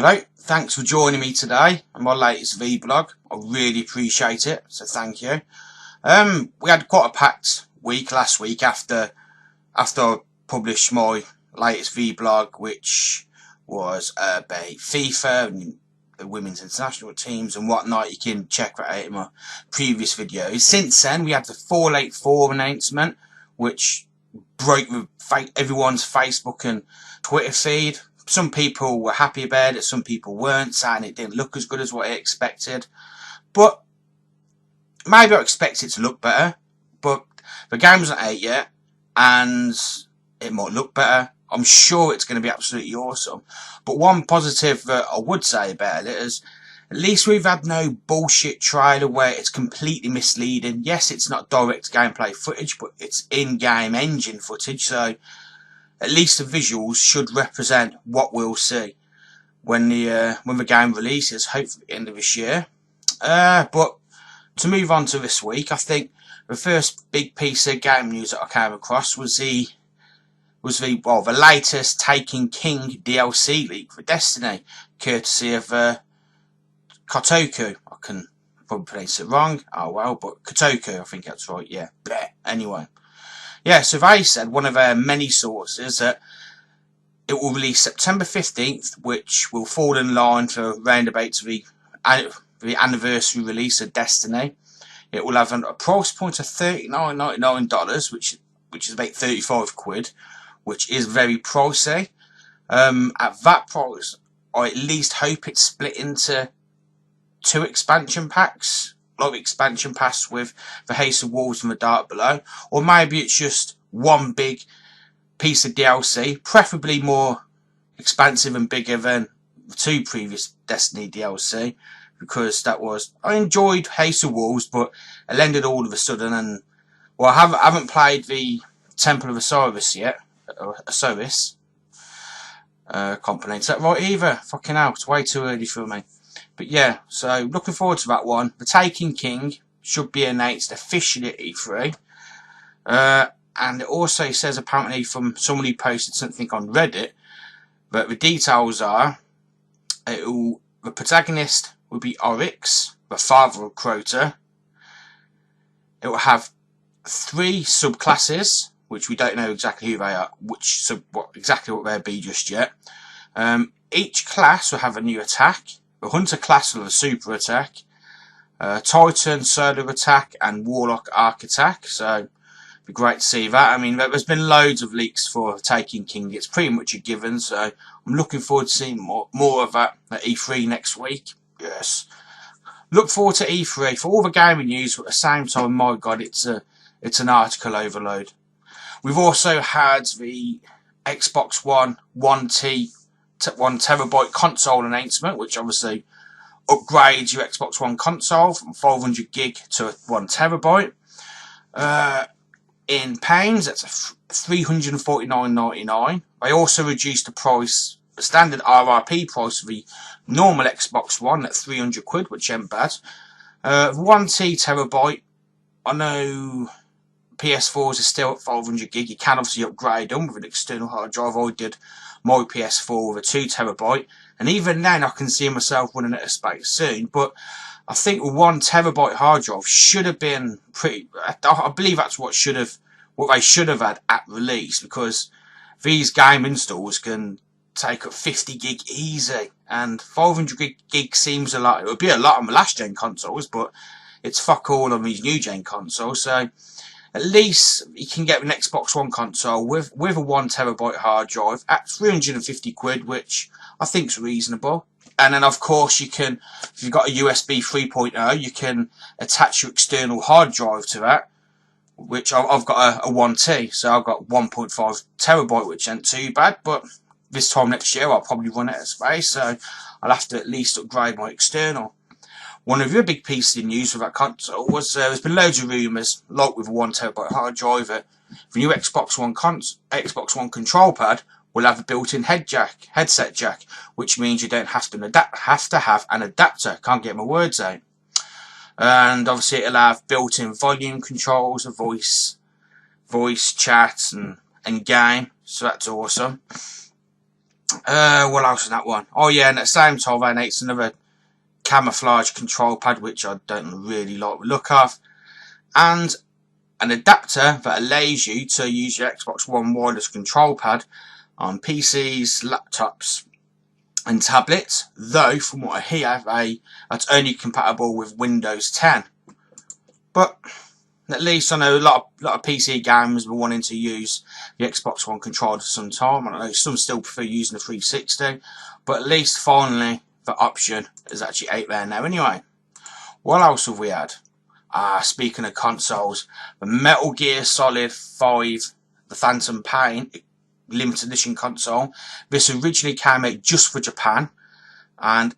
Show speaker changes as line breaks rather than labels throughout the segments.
Hello, thanks for joining me today on my latest vlog. I really appreciate it, so thank you. We had quite a packed week last week after I published my latest vlog, which was about FIFA and the women's international teams and whatnot. You can check that out in my previous videos. Since then, we had the 484 announcement, which broke everyone's Facebook and Twitter feed. Some people were happy about it, some people weren't, saying it didn't look as good as what I expected. But maybe I expect it to look better, but the game's not out yet, and it might look better. I'm sure it's going to be absolutely awesome. But one positive that I would say about it is, at least we've had no bullshit trailer where it's completely misleading. Yes, it's not direct gameplay footage, but it's in-game engine footage, so at least the visuals should represent what we'll see when the game releases, hopefully at the end of this year. But to move on to this week, I think the first big piece of game news that I came across was the latest Taken King DLC leak for Destiny, courtesy of Kotaku. I can probably pronounce it wrong. Oh well, but Kotaku, I think that's right. Yeah. Anyway. Yeah, so they said, one of their many sources, that it will release September 15th, which will fall in line for roundabout to the anniversary release of Destiny. It will have a price point of $39.99, which is about 35 quid, which is very pricey. At that price, I at least hope it's split into 2 expansion packs, like the expansion pass with the House of Wolves and the Dark Below, or maybe it's just one big piece of DLC, preferably more expansive and bigger than the 2 previous Destiny DLC, because I enjoyed House of Wolves, but it ended all of a sudden, and well, I haven't played the Temple of Osiris yet, Osiris. Can't pronounce that right either. Fucking hell, it's way too early for me. But yeah, so looking forward to that one. The Taken King should be announced officially at E3. And it also says, apparently from someone who posted something on Reddit, that the details are, the protagonist will be Oryx, the father of Crota. It will have 3 subclasses, which we don't know exactly who they are, exactly what they'll be just yet. Each class will have a new attack. The Hunter class will have a super attack, Titan solar attack, and Warlock arc attack. So it'd be great to see that. I mean, there's been loads of leaks for Taken King. It's pretty much a given. So I'm looking forward to seeing more of that at E3 next week. Yes. Look forward to E3 for all the gaming news, but at the same time, my God, it's an article overload. We've also had the Xbox One 1TB console announcement, which obviously upgrades your Xbox One console from 500GB to 1TB. In pounds, that's $349.99. They also reduced the standard RRP price for the normal Xbox One at 300 quid, which ain't bad. 1TB, I know PS4s are still at 500GB. You can obviously upgrade them with an external hard drive. I did my PS4 with a 2TB, and even then I can see myself running out of space soon. But I think a 1TB hard drive should have been I believe that's what they should have had at release, because these game installs can take up 50GB easy, and 500GB seems a lot. It would be a lot on the last gen consoles, but it's fuck all on these new gen consoles. So at least you can get an Xbox One console with a 1TB hard drive at 350 quid, which I think is reasonable. And then, of course, you can, if you've got a USB 3.0, you can attach your external hard drive to that, which I've got a 1T, so I've got 1.5TB, which ain't too bad. But this time next year, I'll probably run out of space, so I'll have to at least upgrade my external. One of the big pieces of news for that console was there's been loads of rumours, like with a 1TB hard drive, that the new Xbox One control pad will have a built-in headset jack, which means you don't have to have an adapter. Can't get my words out. And obviously it'll have built-in volume controls, a voice chat, and game. So that's awesome. What else is that one? Oh yeah, and at the same time, it's another camouflage control pad, which I don't really like the look of, and an adapter that allows you to use your Xbox One wireless control pad on PCs, laptops, and tablets. Though, from what I hear, that's only compatible with Windows 10. But at least I know a lot of PC gamers were wanting to use the Xbox One controller for some time. I know some still prefer using the 360, but at least finally the option is actually out there now anyway. What else have we had? Speaking of consoles, the Metal Gear Solid 5, the Phantom Pain limited edition console. This originally came out just for Japan, and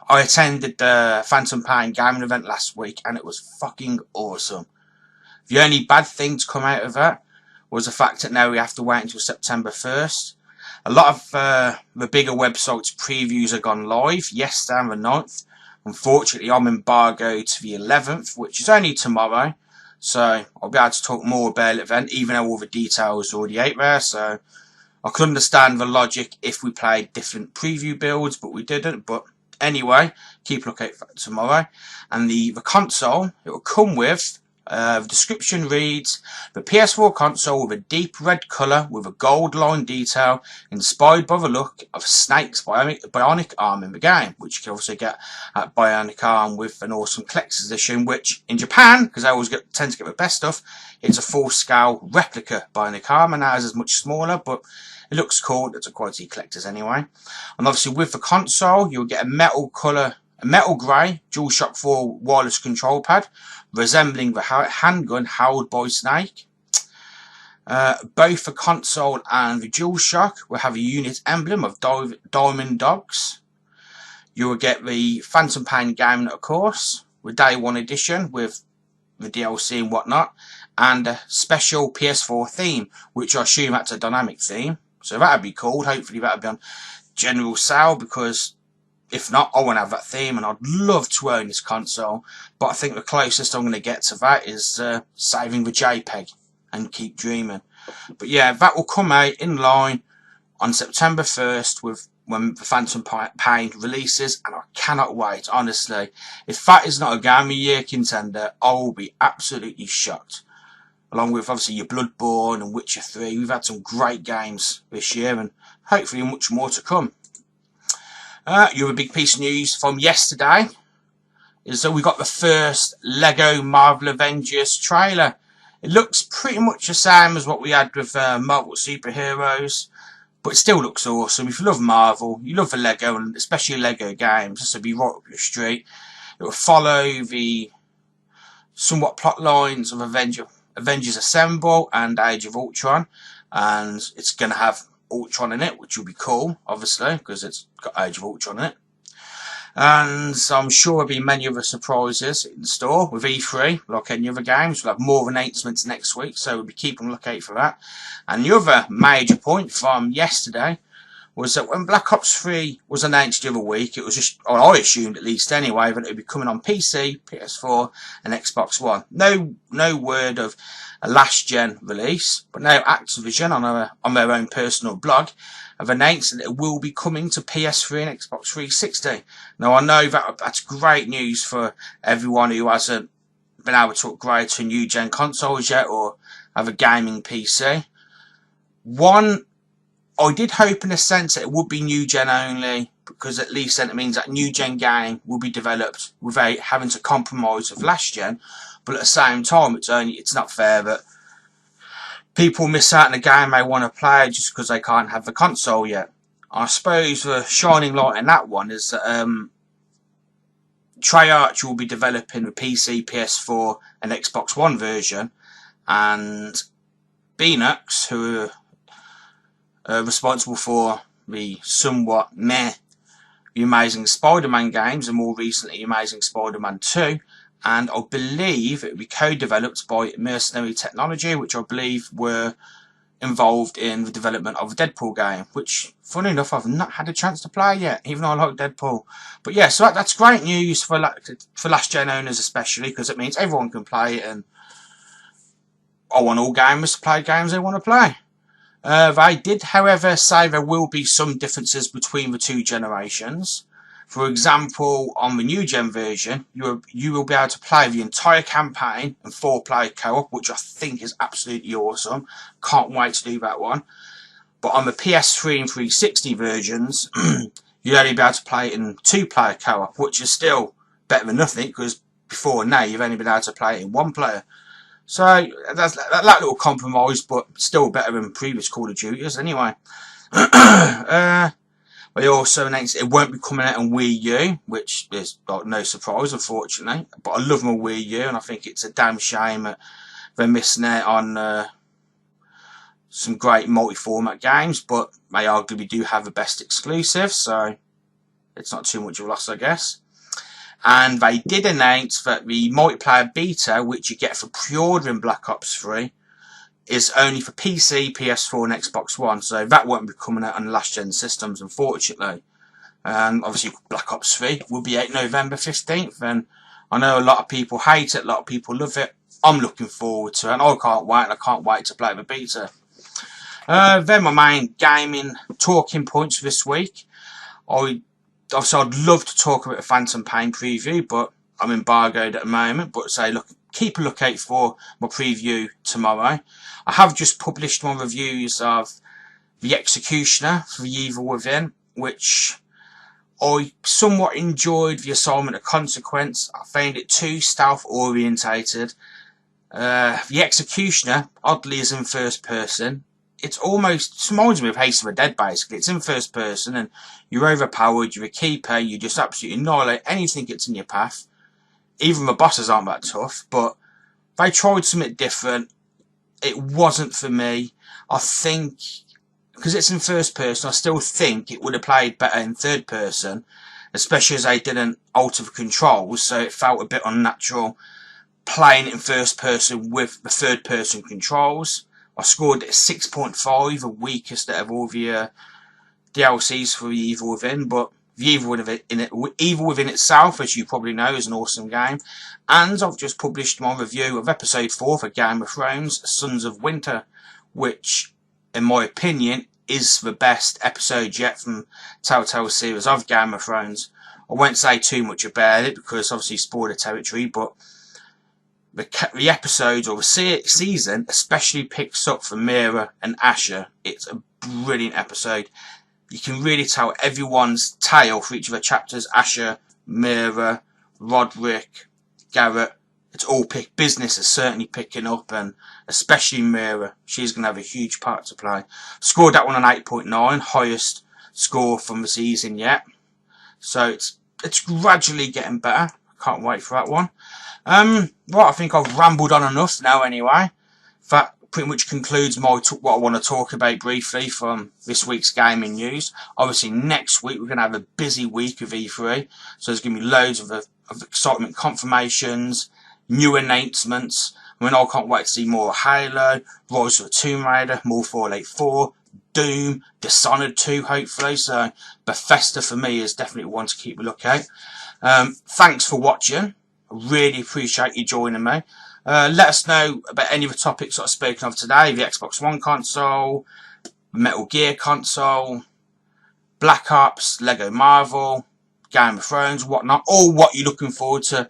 I attended the Phantom Pain gaming event last week, and it was fucking awesome. The only bad thing to come out of it was the fact that now we have to wait until September 1st. A lot of the bigger websites' previews are gone live yesterday and the 9th. Unfortunately, I'm embargoed to the 11th, which is only tomorrow. So I'll be able to talk more about it then, even though all the details are already out there. So I could understand the logic if we played different preview builds, but we didn't. But anyway, keep a lookout for tomorrow. And the console, it will come with, the description reads, the PS4 console with a deep red colour with a gold line detail inspired by the look of Snake's bionic arm in the game, which you can also get at Bionic Arm with an awesome collector's edition, which in Japan, because I always tend to get the best stuff, it's a full-scale replica Bionic Arm, and ours is much smaller, but it looks cool. It's a quality collector's anyway. And obviously with the console, you'll get a metal grey DualShock 4 wireless control pad resembling the handgun held by Snake. Both the console and the DualShock will have a unit emblem of Diamond Dogs. You will get the Phantom Pain game, of course, with Day 1 edition with the DLC and whatnot, and a special PS4 theme, which I assume that's a dynamic theme. So that'd be cool. Hopefully that'll be on general sale, because if not, I want to have that theme, and I'd love to own this console. But I think the closest I'm going to get to that is saving the JPEG and keep dreaming. But yeah, that will come out in line on September 1st with when the Phantom Pain releases, and I cannot wait, honestly. If that is not a Game of the Year contender, I will be absolutely shocked. Along with obviously your Bloodborne and Witcher 3, we've had some great games this year, and hopefully much more to come. You have a big piece of news from yesterday, is that we got the first Lego Marvel Avengers trailer. It looks pretty much the same as what we had with Marvel Superheroes, but it still looks awesome. If you love Marvel, you love the Lego, and especially Lego games, this will be right up your street. It will follow the somewhat plot lines of Avengers Assemble and Age of Ultron, and it's going to have Ultron in it, which will be cool, obviously, because it's got Age of Ultron in it. And I'm sure there'll be many other surprises in store with E3, like any other games. We'll have more announcements next week, so we'll be keeping a lookout for that. And the other major point from yesterday was that when Black Ops 3 was announced the other week, it was just, or I assumed at least anyway, that it would be coming on PC, PS4 and Xbox One. No word of a last-gen release, but now Activision, on their own personal blog, have announced that it will be coming to PS3 and Xbox 360. Now, I know that's great news for everyone who hasn't been able to upgrade to new-gen consoles yet or have a gaming PC. I did hope in a sense that it would be new-gen only, because at least then it means that new-gen game will be developed without having to compromise with last-gen. But at the same time, it's not fair that people miss out on a game they want to play just because they can't have the console yet. I suppose the shining light in that one is that Treyarch will be developing the PC, PS4 and Xbox One version, and Beenox, who are responsible for the somewhat meh The Amazing Spider-Man games, and more recently Amazing Spider-Man 2, and I believe it will be co-developed by Mercenary Technology, which I believe were involved in the development of a Deadpool game, which, funny enough, I've not had a chance to play yet, even though I like Deadpool. But yeah, so that's great news for last-gen owners especially, because it means everyone can play it, and I want all gamers to play games they want to play. They did, however, say there will be some differences between the two generations. For example, on the new gen version, you will be able to play the entire campaign in 4-player co-op, which I think is absolutely awesome. Can't wait to do that one. But on the PS3 and 360 versions, you'll only be able to play it in 2-player co-op, which is still better than nothing, because before now you've only been able to play it in 1-player. So that's that little compromise, but still better than previous Call of Duties anyway. They also announced it won't be coming out on Wii U, which is no surprise, unfortunately. But I love my Wii U, and I think it's a damn shame that they're missing out on some great multi-format games. But they arguably do have the best exclusive, so it's not too much of a loss, I guess. And they did announce that the multiplayer beta, which you get for pre-ordering Black Ops 3, is only for PC, PS4 and Xbox One, so that won't be coming out on last gen systems, unfortunately. And obviously Black Ops 3 will be out November 15th, and I know a lot of people hate it, a lot of people love it. I'm looking forward to it, and I can't wait to play the beta. Then my main gaming talking points for this week. I'd love to talk about the Phantom Pain preview, but I'm embargoed at the moment. But say, look, keep a lookout for my preview tomorrow. I have just published my reviews of The Executioner for The Evil Within, which I somewhat enjoyed the Assignment of Consequence. I found it too stealth orientated. The Executioner, oddly, is in first person. It reminds me of Haste of the Dead, basically. It's in first person, and you're overpowered, you're a keeper, you just absolutely annihilate anything that's in your path. Even the bosses aren't that tough, but they tried something different. It wasn't for me. I think, because it's in first person, I still think it would have played better in third person, especially as they didn't alter the controls, so it felt a bit unnatural playing it in first person with the third person controls. I scored it 6.5, the weakest out of all the DLCs for The Evil Within, but The Evil Within itself, as you probably know, is an awesome game. And I've just published my review of Episode 4 for Game of Thrones, Sons of Winter, which, in my opinion, is the best episode yet from Telltale series of Game of Thrones. I won't say too much about it, because obviously spoiler territory, but the episode, or the season, especially picks up for Mira and Asher. It's a brilliant episode. You can really tell everyone's tale for each of the chapters. Asher, Mira, Roderick, Garrett. It's all business is certainly picking up, and especially Mira. She's going to have a huge part to play. Scored that one on 8.9, highest score from the season yet. So it's gradually getting better. Can't wait for that one. Well, I think I've rambled on enough now anyway. That pretty much concludes what I want to talk about briefly from this week's gaming news. Obviously, next week we're going to have a busy week of E3, so there's going to be loads of excitement, confirmations, new announcements. I mean, I can't wait to see more Halo, Rise of the Tomb Raider, more Fallout 4, Doom, Dishonored 2, hopefully. So Bethesda for me is definitely one to keep a look at. Thanks for watching. I really appreciate you joining me. Let us know about any of the topics that I've spoken of today. The Xbox One console, Metal Gear console, Black Ops, Lego Marvel, Game of Thrones, whatnot, or what you're looking forward to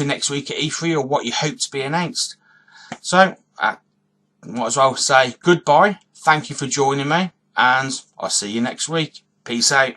next week at E3, or what you hope to be announced. So, might as well say goodbye. Thank you for joining me, and I'll see you next week. Peace out.